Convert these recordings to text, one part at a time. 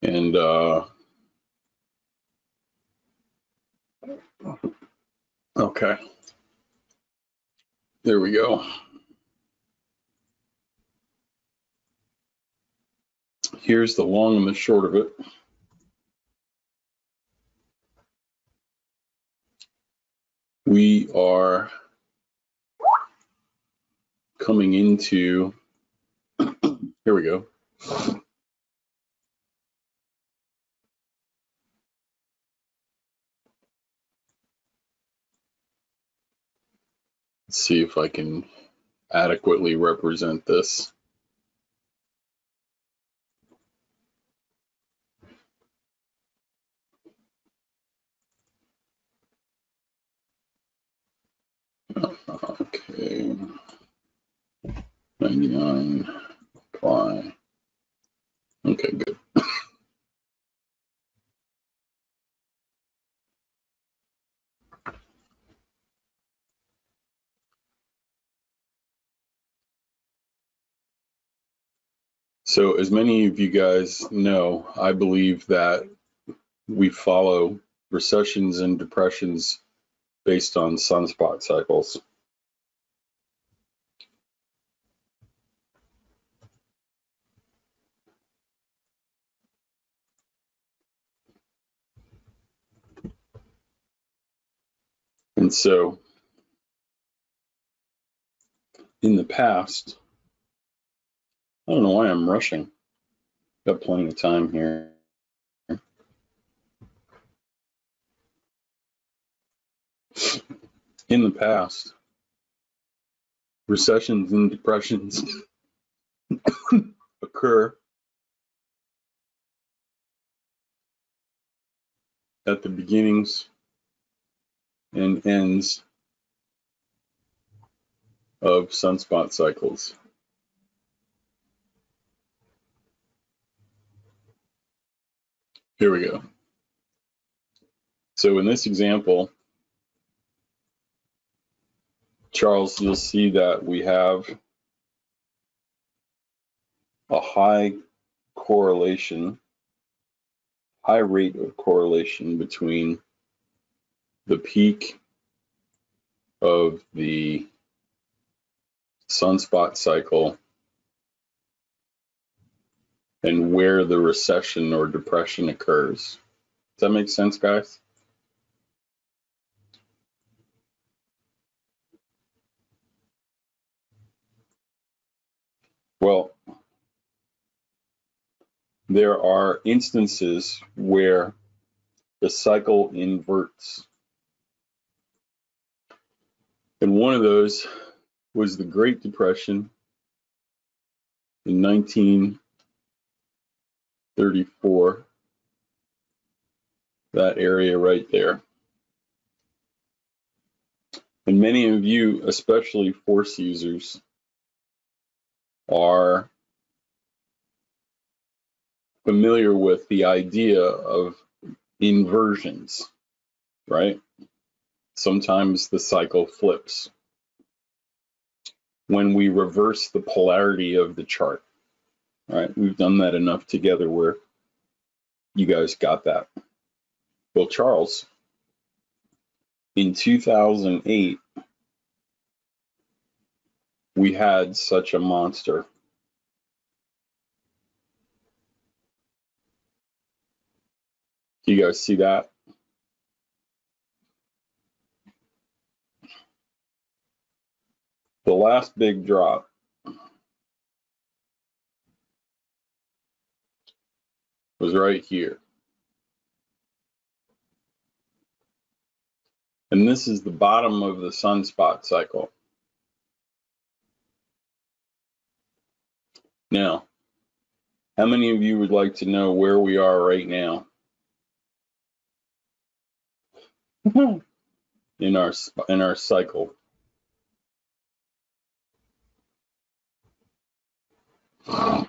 And okay, there we go. Here's the long and the short of it. We are coming into, here we go. Let's see if I can adequately represent this. Okay, 99, apply. Okay, good. So as many of you guys know, I believe that we follow recessions and depressions based on sunspot cycles. And so in the past, I don't know why I'm rushing. Got plenty of time here. In the past, recessions and depressions occur at the beginnings and ends of sunspot cycles. Here we go. So in this example, Charles, you'll see that we have a high rate of correlation between the peak of the sunspot cycle and where the recession or depression occurs. Does that make sense, guys? Well, there are instances where the cycle inverts. And one of those was the Great Depression in 1934, that area right there. And many of you, especially force users, are familiar with the idea of inversions, right? Sometimes the cycle flips when we reverse the polarity of the chart, right? We've done that enough together where you guys got that. Well, Charles, in 2008, we had such a monster. Do you guys see that? The last big drop was right here. And this is the bottom of the sunspot cycle. Now, how many of you would like to know where we are right now in our cycle? Do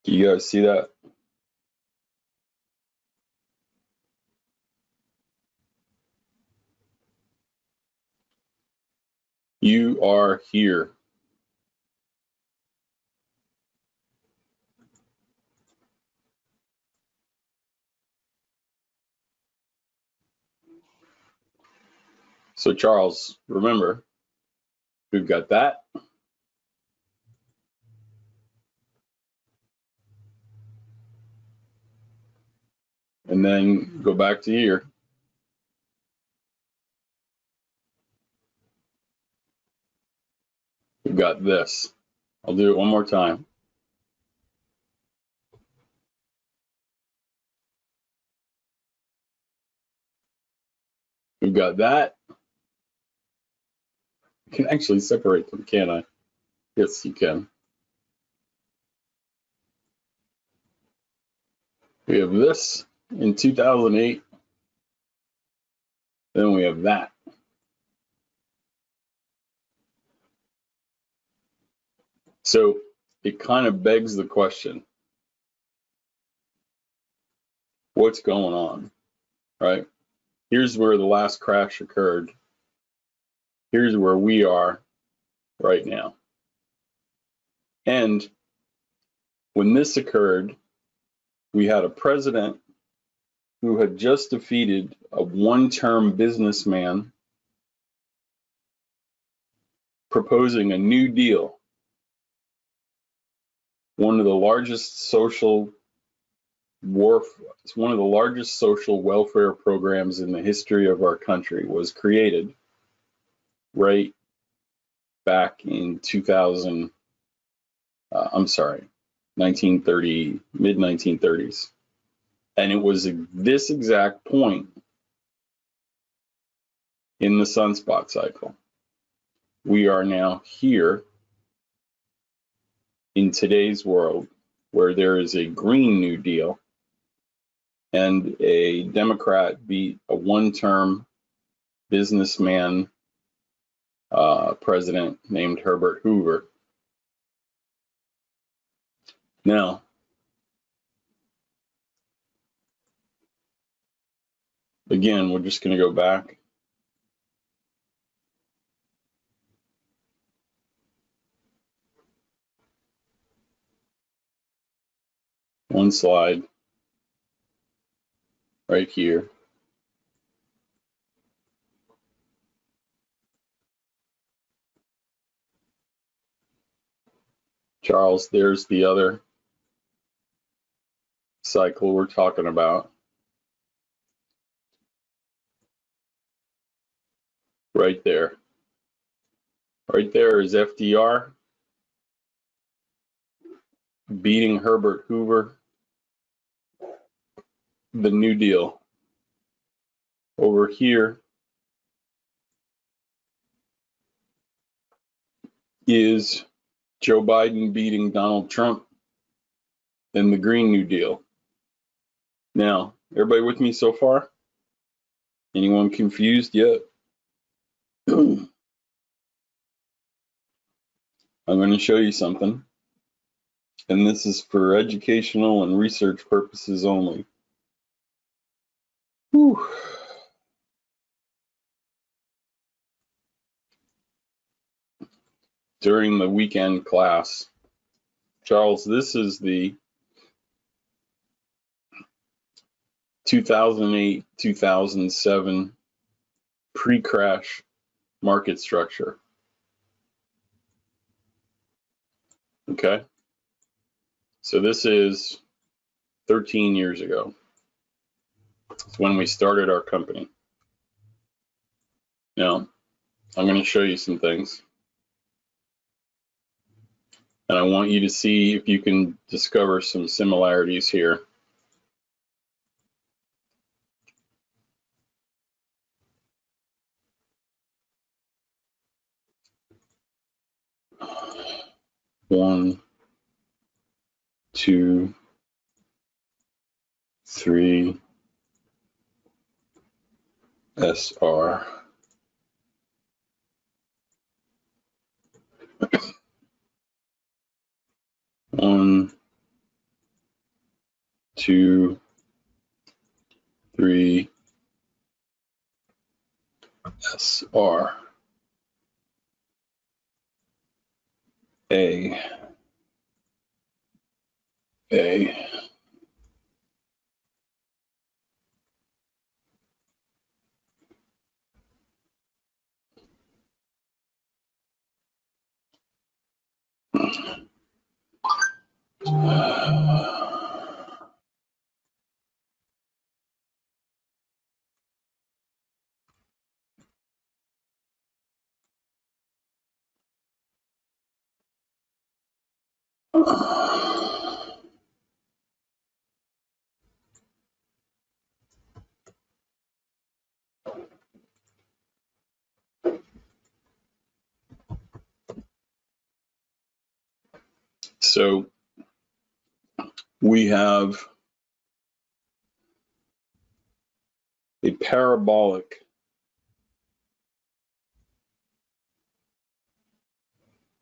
you guys see that? You are here. So Charles, remember, we've got that. And then go back to here. We've got this. I'll do it one more time. We've got that. I can actually separate them, can't I? Yes, you can. We have this in 2008. Then we have that. So it kind of begs the question, what's going on, right? Here's where the last crash occurred. Here's where we are right now. And when this occurred, we had a president who had just defeated a one-term businessman proposing a New Deal, one of the largest social welfare programs in the history of our country was created right back in 1930, mid-1930s. And it was this exact point in the sunspot cycle. We are now here in today's world where there is a Green New Deal and a Democrat beat a one-term businessman president named Herbert Hoover. Now, again, we're just going to go back. One slide right here. Charles, there's the other cycle we're talking about. Right there. Right there is FDR beating Herbert Hoover, the New Deal. Over here is Joe Biden beating Donald Trump and the Green New Deal. Now, everybody with me so far? Anyone confused yet? I'm going to show you something, and this is for educational and research purposes only. Whew. During the weekend class, Charles, this is the 2008-2007 pre-crash market structure. Okay, so this is 13 years ago. It's when we started our company. Now, I'm going to show you some things, and I want you to see if you can discover some similarities here. 1, 2, 3, SR. One, 2, 3, SR. A. So we have a parabolic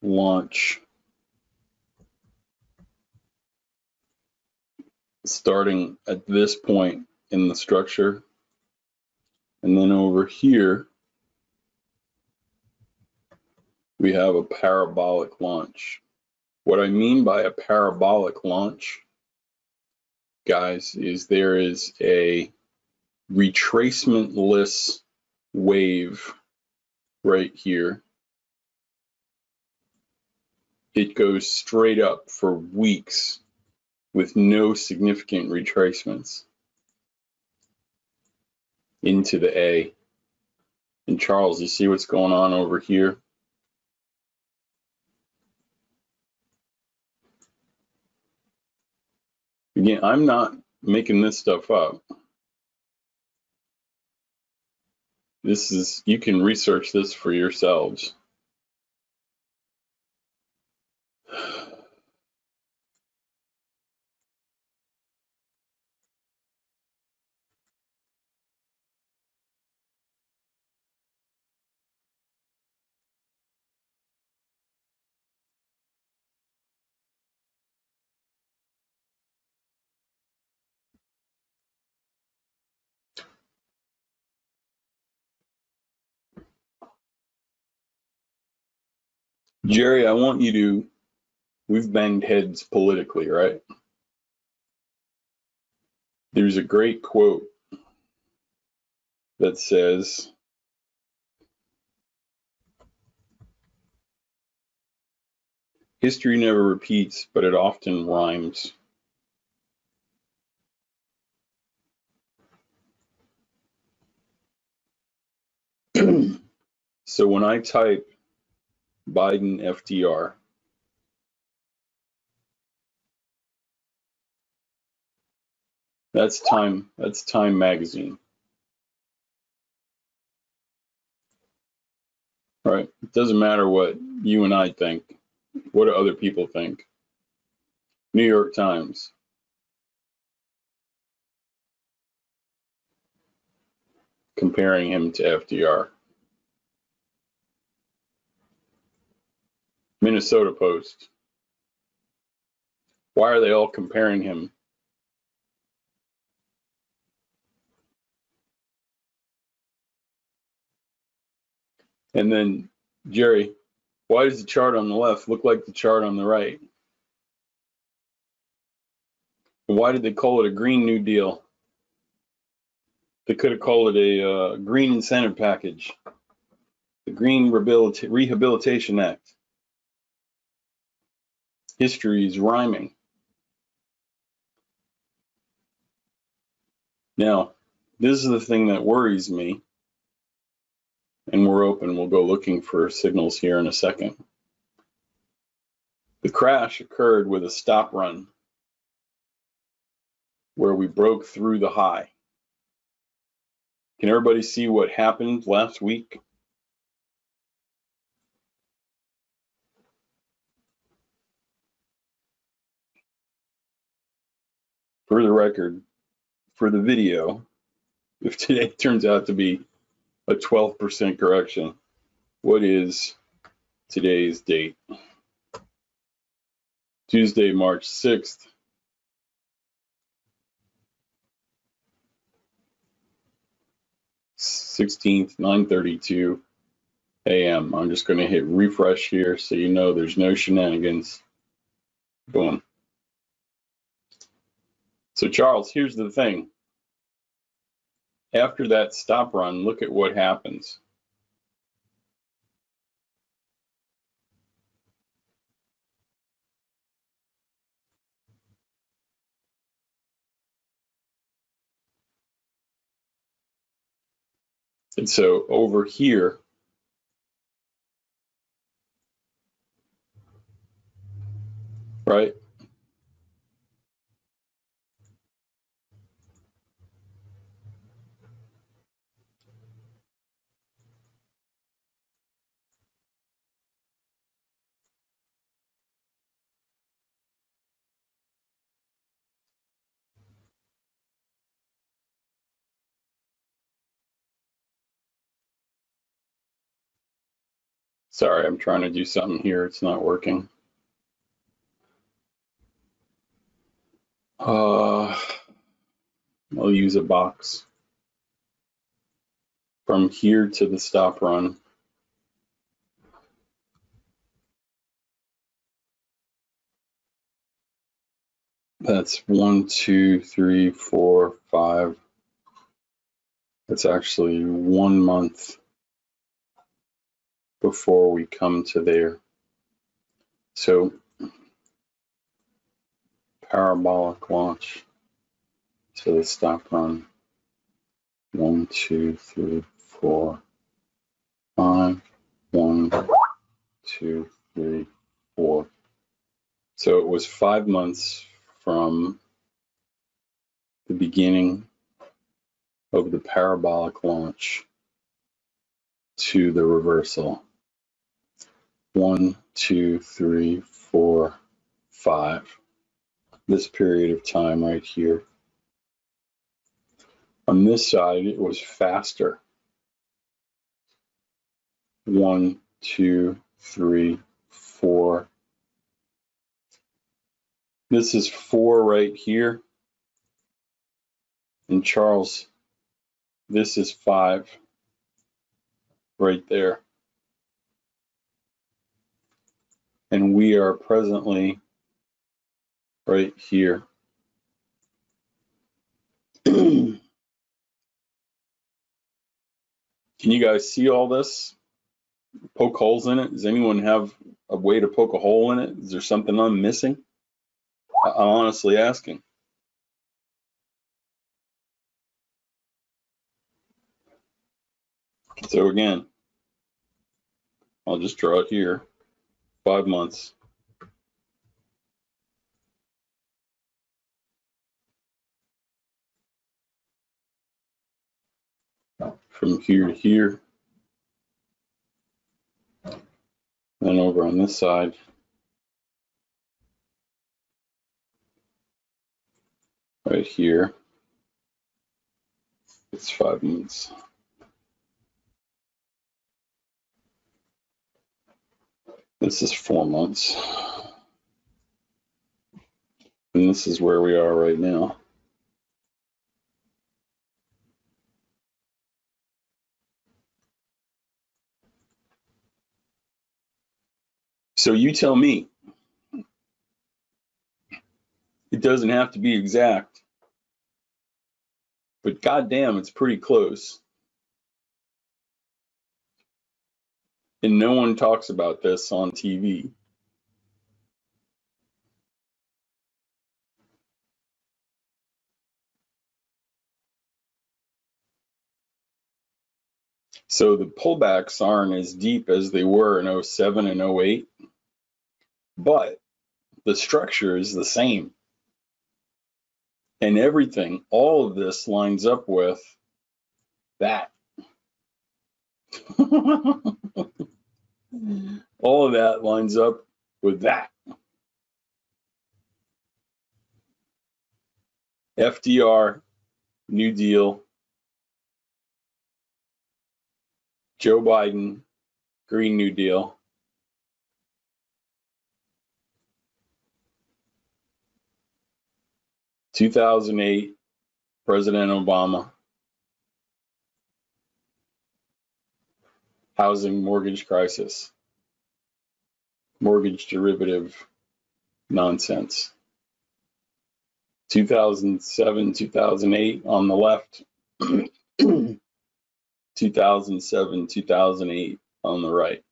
launch starting at this point in the structure, and then over here we have a parabolic launch. What I mean by a parabolic launch, guys, is there is a retracementless wave right here. It goes straight up for weeks with no significant retracements into the A. And Charles, you see what's going on over here? Again, I'm not making this stuff up. This is, you can research this for yourselves. Jerry, I want you to, we've banged heads politically, right? There's a great quote that says, history never repeats, but it often rhymes. So when I type Biden FDR, that's Time magazine. Right? It doesn't matter what you and I think. What do other people think? New York Times. Comparing him to FDR. Minnesota Post. Why are they all comparing him? And then, Jerry, why does the chart on the left look like the chart on the right? Why did they call it a Green New Deal? They could have called it a Green Incentive Package, the Green Rehabilitation Act. History is rhyming. Now, this is the thing that worries me, and we're open. We'll go looking for signals here in a second. The crash occurred with a stop run where we broke through the high. Can everybody see what happened last week? for the record, for the video, if today turns out to be a 12% correction, what is today's date? Tuesday, March 6th. 16th, 9:32 a.m. I'm just going to hit refresh here so you know there's no shenanigans. Boom. So Charles, here's the thing. After that stop run, look at what happens. And so over here, right? Sorry, I'm trying to do something here. It's not working. I'll use a box. From here to the stop run. That's 1, 2, 3, 4, 5. That's actually 1 month before we come to there. So parabolic launch to the stop run. 1, 2, 3, 4, 5. 1, 2, 3, 4. So it was 5 months from the beginning of the parabolic launch to the reversal. 1, 2, 3, 4, 5. This period of time right here. On this side, it was faster. 1, 2, 3, 4. This is 4 right here. And Charles, this is 5 right there. And we are presently right here. Can you guys see all this? Poke holes in it? Does anyone have a way to poke a hole in it? Is there something I'm missing? I'm honestly asking. So again, I'll just draw it here. 5 months. From here to here. Then over on this side. Right here. It's 5 months. This is 4 months. And this is where we are right now. So you tell me. It doesn't have to be exact. But goddamn, it's pretty close. And no one talks about this on TV. So the pullbacks aren't as deep as they were in 07 and 08, but the structure is the same. And everything, all of this lines up with that. All of that lines up with that. FDR, New Deal, Joe Biden, Green New Deal. (2008) President Obama. Housing mortgage crisis. Mortgage derivative nonsense. 2007, 2008 on the left. 2007, 2008 on the right.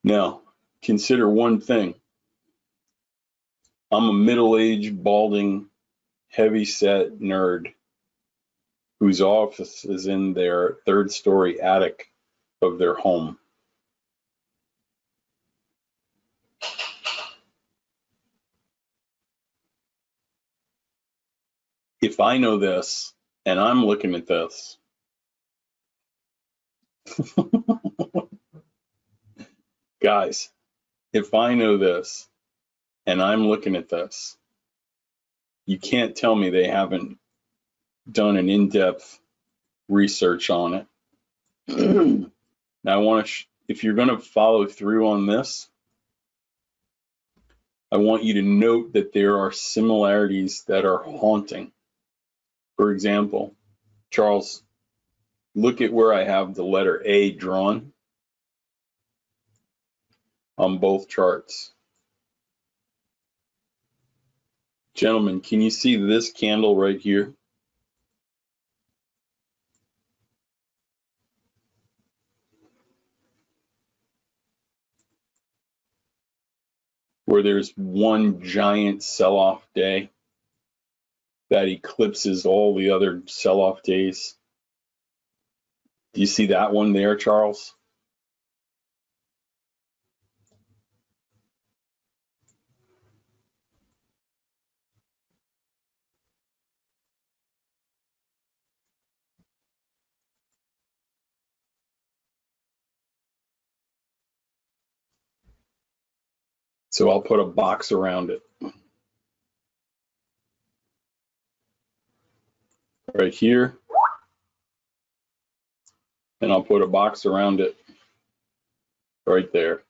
Now, consider one thing. I'm a middle-aged, balding, heavy-set nerd whose office is in their third-story attic of their home. If I know this and I'm looking at this, guys, if I know this and I'm looking at this, you can't tell me they haven't done an in-depth research on it. Now, I want to, if you're going to follow through on this, I want you to note that there are similarities that are haunting. For example, Charles, look at where I have the letter A drawn on both charts. Gentlemen, can you see this candle right here? Where there's one giant sell-off day that eclipses all the other sell-off days. Do you see that one there, Charles? So I'll put a box around it. Right here. And I'll put a box around it right there.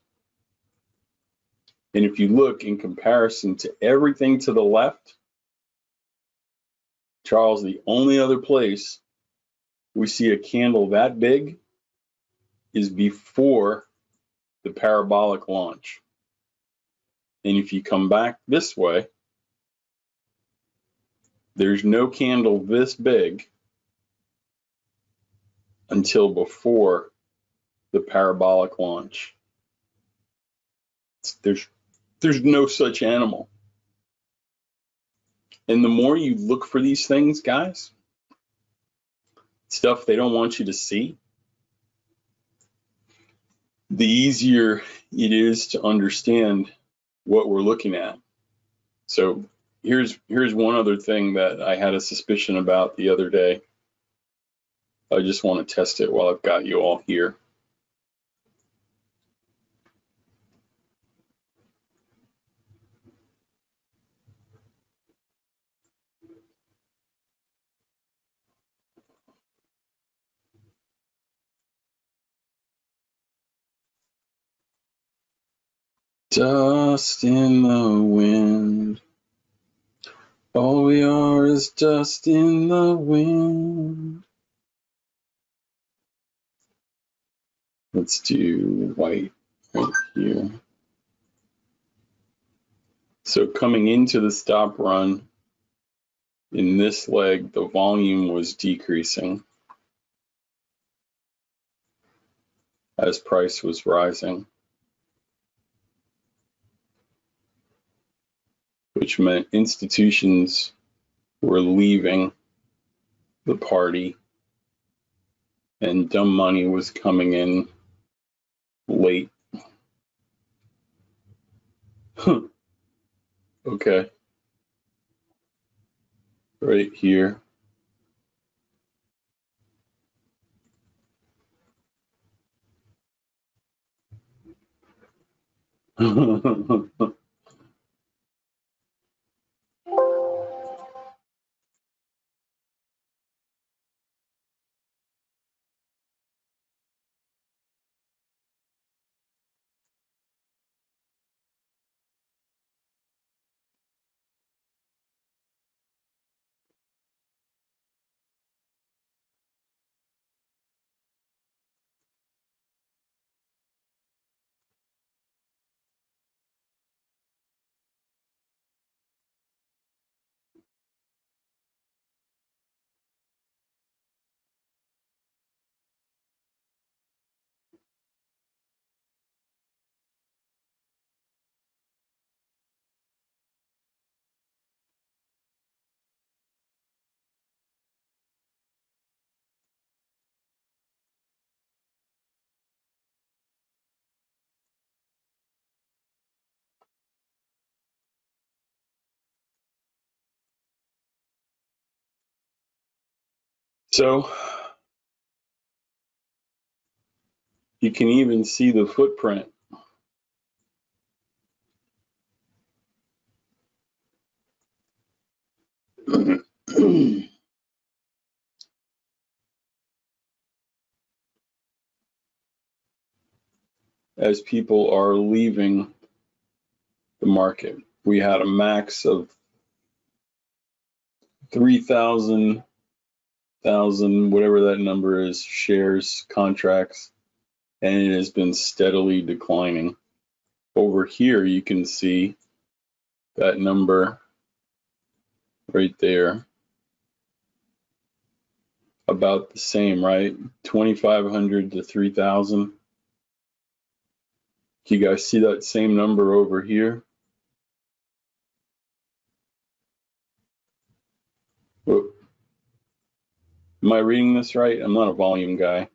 And if you look in comparison to everything to the left, Charles, the only other place we see a candle that big is before the parabolic launch. And if you come back this way, there's no candle this big until before the parabolic launch. There's no such animal. And the more you look for these things, guys, stuff they don't want you to see, the easier it is to understand what we're looking at. So here's one other thing that I had a suspicion about the other day. I just want to test it while I've got you all here. Dust in the wind. All we are is dust in the wind. Let's do white right here. So coming into the stop run, in this leg, the volume was decreasing as price was rising, which meant institutions were leaving the party and dumb money was coming in late. Okay. Right here. So you can even see the footprint. As people are leaving the market. We had a max of 3,000, whatever that number is, shares, contracts, and it has been steadily declining. Over here, you can see that number right there, about the same, right? 2,500 to 3,000. Do you guys see that same number over here? Whoop. Am I reading this right? I'm not a volume guy.